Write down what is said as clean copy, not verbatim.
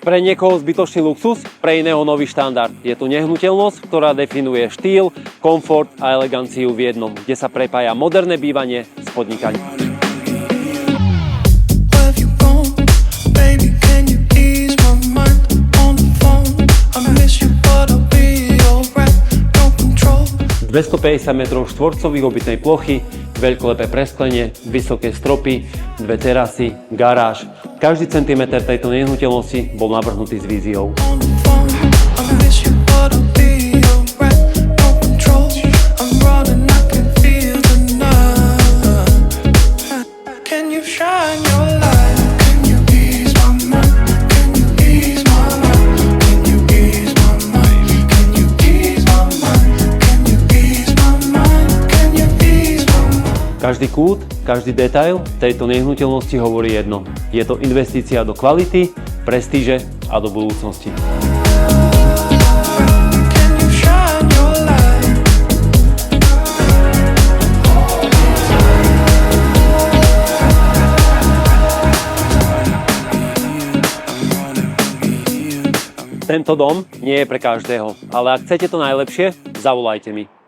Pre niekoho zbytočný luxus, pre iného nový štandard. Je tu nehnuteľnosť, ktorá definuje štýl, komfort a eleganciu v jednom, kde sa prepája moderné bývanie s podnikaním. Z 250 m2 obytnej plochy, veľkolepé presklenie, vysoké stropy, dve terasy, garáž. Každý centimeter tejto nehnuteľnosti bol navrhnutý s víziou. Každý kút, každý detail tejto nehnuteľnosti hovorí jedno. Je to investícia do kvality, prestíže a do budúcnosti. Tento dom nie je pre každého, ale ak chcete to najlepšie, zavolajte mi.